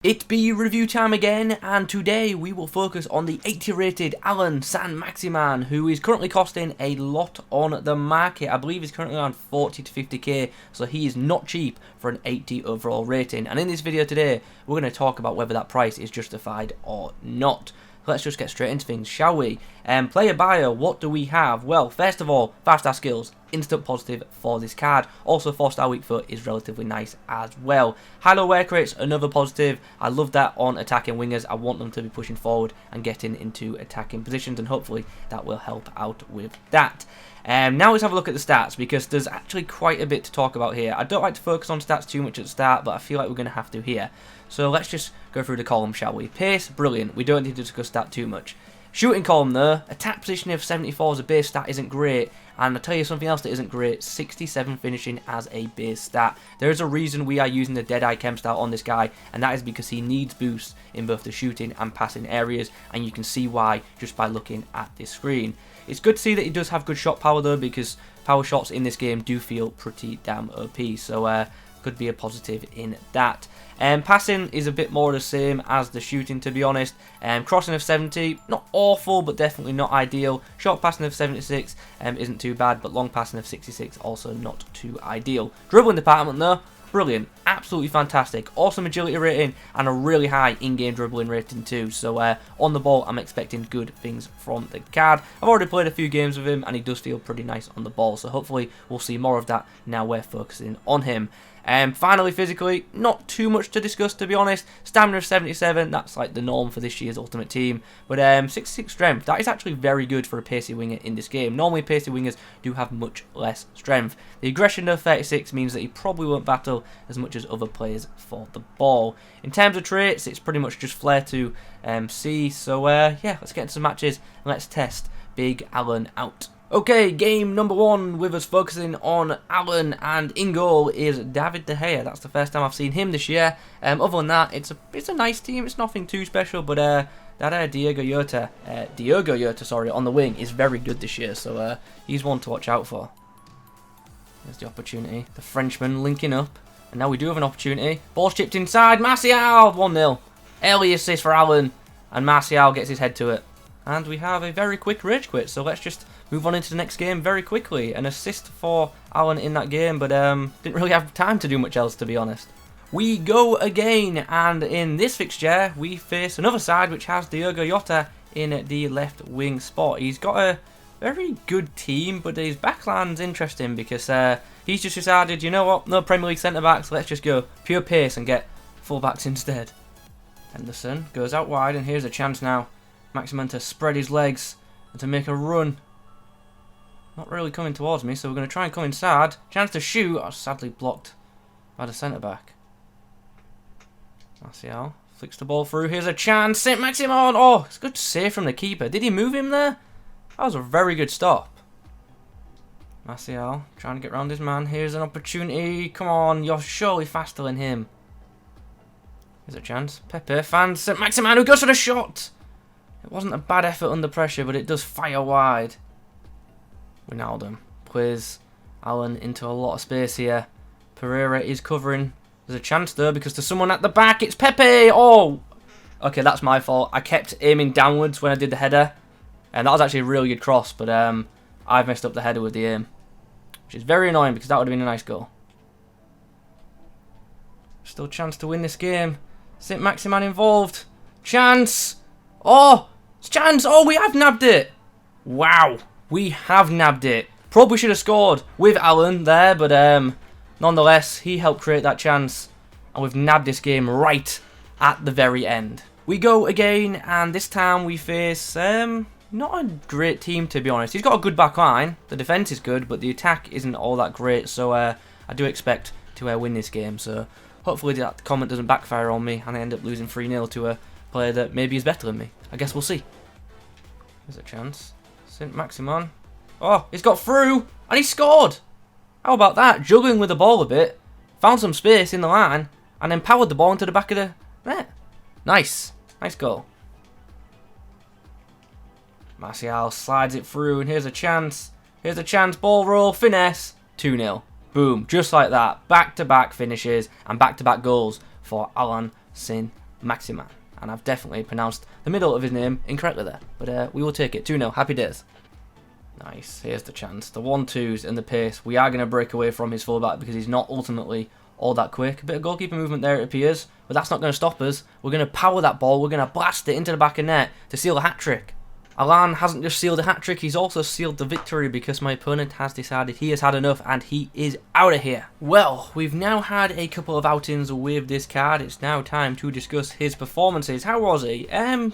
It be review time again, and today we will focus on the 80 rated Allan Saint-Maximin, who is currently costing a lot on the market. I believe he's currently around 40 to 50k, so he is not cheap for an 80 overall rating. And in this video today, we're going to talk about whether that price is justified or not. Let's just get straight into things, shall we? Player bio, what do we have? Well, first of all, 5-star skills, instant positive for this card. Also, 4-star weak foot is relatively nice as well. High-low work rates, another positive. I love that on attacking wingers. I want them to be pushing forward and getting into attacking positions, and hopefully that will help out with that. Now let's have a look at the stats, because there's actually quite a bit to talk about here. I don't like to focus on stats too much at the start, but I feel like we're going to have to here. So let's just go through the column, shall we? Pace, brilliant. We don't need to discuss that too much. Shooting column though, attack position of 74 as a base stat isn't great, and I'll tell you something else that isn't great, 67 finishing as a base stat. There is a reason we are using the Deadeye Chem style on this guy, and that is because he needs boosts in both the shooting and passing areas, and you can see why just by looking at this screen. It's good to see that he does have good shot power though, because power shots in this game do feel pretty damn OP, so could be a positive in that. Passing is a bit more the same as the shooting, to be honest. Crossing of 70, not awful, but definitely not ideal. Short passing of 76 isn't too bad, but long passing of 66 also not too ideal. Dribbling department though, brilliant, absolutely fantastic. Awesome agility rating and a really high in-game dribbling rating too. So on the ball, I'm expecting good things from the card. I've already played a few games with him, and he does feel pretty nice on the ball. So hopefully we'll see more of that now we're focusing on him. Finally, physically, not too much to discuss, to be honest. Stamina of 77, that's like the norm for this year's Ultimate Team. But 66 strength, that is actually very good for a pacey winger in this game. Normally, pacey wingers do have much less strength. The aggression of 36 means that he probably won't battle as much as other players for the ball. In terms of traits, it's pretty much just flair to C. So, yeah, let's get into some matches and let's test Big Allan out. Okay, game number 1 with us focusing on Allan, and in goal is David De Gea. That's the first time I've seen him this year. Other than that, it's a nice team. It's nothing too special, but that Diogo Jota, on the wing is very good this year. So he's one to watch out for. There's the opportunity. The Frenchman linking up, and now we do have an opportunity. Ball's chipped inside. Martial, 1-0. Early assist for Allan, and Martial gets his head to it. And we have a very quick rage quit, so let's just move on into the next game very quickly. An assist for Allan in that game, but didn't really have time to do much else, to be honest. We go again, and in this fixture, we face another side which has Diogo Jota in the left wing spot. He's got a very good team, but his backline's interesting because he's just decided, you know what, no Premier League centre-backs, let's just go pure pace and get full-backs instead. Henderson goes out wide, and here's a chance now. Maximin to spread his legs and to make a run. Not really coming towards me, so we're going to try and come inside. Chance to shoot. Oh, sadly blocked by the centre-back. Martial flicks the ball through. Here's a chance. Saint-Maximin. Oh, it's good to save from the keeper. Did he move him there? That was a very good stop. Martial trying to get round his man. Here's an opportunity. Come on, you're surely faster than him. Here's a chance. Pepe fans Saint-Maximin, who goes for the shot. It wasn't a bad effort under pressure, but it does fire wide. Ronaldo plays Allan into a lot of space here. Pereira is covering. There's a chance there because there's someone at the back. It's Pepe. Oh, okay, that's my fault. I kept aiming downwards when I did the header, and that was actually a really good cross, but I've messed up the header with the aim, which is very annoying because that would have been a nice goal. Still a chance to win this game. Saint-Maximin involved. Chance. Oh, it's a chance. Oh, we have nabbed it. Wow. We have nabbed it. Probably should have scored with Allan there, but nonetheless, he helped create that chance. And we've nabbed this game right at the very end. We go again, and this time we face not a great team, to be honest. He's got a good back line. The defence is good, but the attack isn't all that great. So I do expect to win this game. So hopefully that comment doesn't backfire on me and I end up losing 3-0 to a player that maybe is better than me. I guess we'll see. There's a chance. Saint-Maximin. Oh, he's got through and he scored. How about that? Juggling with the ball a bit. Found some space in the line and then powered the ball into the back of the net. Nice. Nice goal. Martial slides it through, and here's a chance. Here's a chance. Ball roll. Finesse. 2-0. Boom. Just like that. Back-to-back finishes and back-to-back goals for Allan Saint-Maximin. Saint-Maximin. And I've definitely pronounced the middle of his name incorrectly there. But we will take it. 2-0. Happy days. Nice. Here's the chance. The 1-2s and the pace. We are going to break away from his fullback because he's not ultimately all that quick. A bit of goalkeeper movement there, it appears. But that's not going to stop us. We're going to power that ball. We're going to blast it into the back of net to seal a hat-trick. Allan hasn't just sealed a hat-trick, he's also sealed the victory because my opponent has decided he has had enough and he is out of here. Well, we've now had a couple of outings with this card. It's now time to discuss his performances. How was he?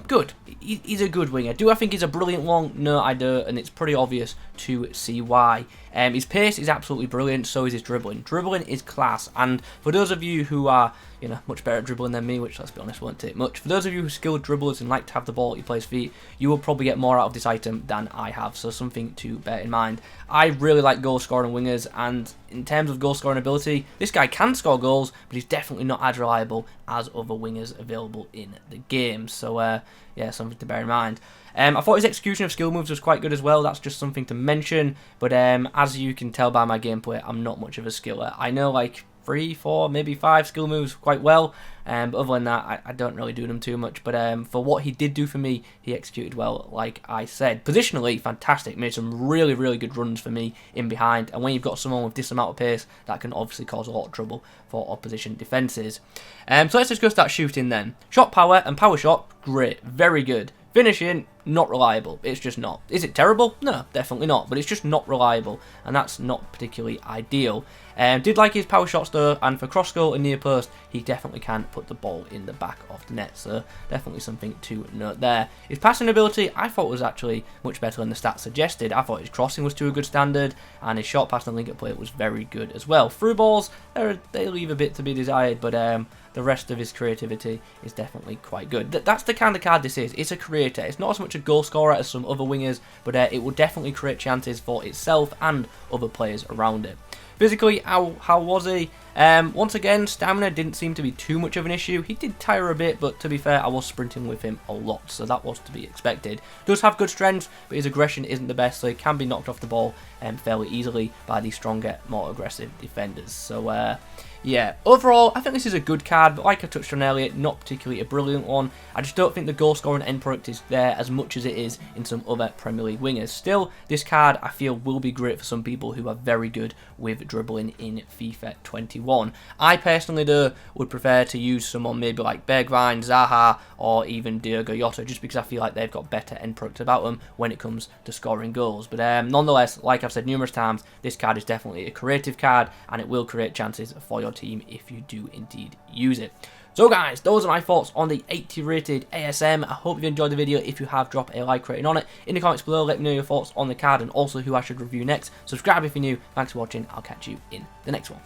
Good. He's a good winger. Do I think he's a brilliant one? No, I don't, and it's pretty obvious to see why. His pace is absolutely brilliant, so is his dribbling. Dribbling is class, and for those of you who are, you know, much better at dribbling than me, which, let's be honest, won't take much. For those of you who are skilled dribblers and like to have the ball at your player's feet, you will probably get more out of this item than I have, so something to bear in mind. I really like goal-scoring wingers, and in terms of goal-scoring ability, this guy can score goals, but he's definitely not as reliable as other wingers available in the game. So, yeah, something to bear in mind. I thought his execution of skill moves was quite good as well. That's just something to mention. But as you can tell by my gameplay, I'm not much of a skiller. I know like 3, 4, maybe 5 skill moves quite well. But other than that, I don't really do them too much. But for what he did do for me, he executed well, like I said. Positionally, fantastic. Made some really, really good runs for me in behind. And when you've got someone with this amount of pace, that can obviously cause a lot of trouble for opposition defences. So let's discuss that shooting then. Shot power and power shot, great. Very good. Finishing, not reliable. It's just not. Is it terrible? No, definitely not. But it's just not reliable, and that's not particularly ideal. Did like his power shots though, and for cross goal and near post, he definitely can put the ball in the back of the net. So definitely something to note there. His passing ability, I thought was actually much better than the stats suggested. I thought his crossing was to a good standard, and his short pass and link-up play was very good as well. Through balls, they leave a bit to be desired, but the rest of his creativity is definitely quite good. That's the kind of card this is. It's a creator. It's not as much a goal scorer as some other wingers, but it will definitely create chances for itself and other players around it. Physically, how was he? Once again, stamina didn't seem to be too much of an issue. He did tire a bit, but to be fair, I was sprinting with him a lot, so that was to be expected. Does have good strength, but his aggression isn't the best, so he can be knocked off the ball fairly easily by the stronger, more aggressive defenders. So, yeah, overall, I think this is a good card, but like I touched on earlier, not particularly a brilliant one. I just don't think the goal scoring end product is there as much as it is in some other Premier League wingers. Still, this card I feel will be great for some people who are very good with dribbling in FIFA 21. I personally, though, would prefer to use someone maybe like Bergwijn, Zaha, or even Diogo Jota, just because I feel like they've got better end product about them when it comes to scoring goals. But nonetheless, like I've said numerous times, this card is definitely a creative card, and it will create chances for your team if you do indeed use it. So guys, those are my thoughts on the 80 rated ASM. I hope you enjoyed the video. If you have, drop a like rating on it. In the comments below, let me know your thoughts on the card and also who I should review next. Subscribe if you're new. Thanks for watching. I'll catch you in the next one.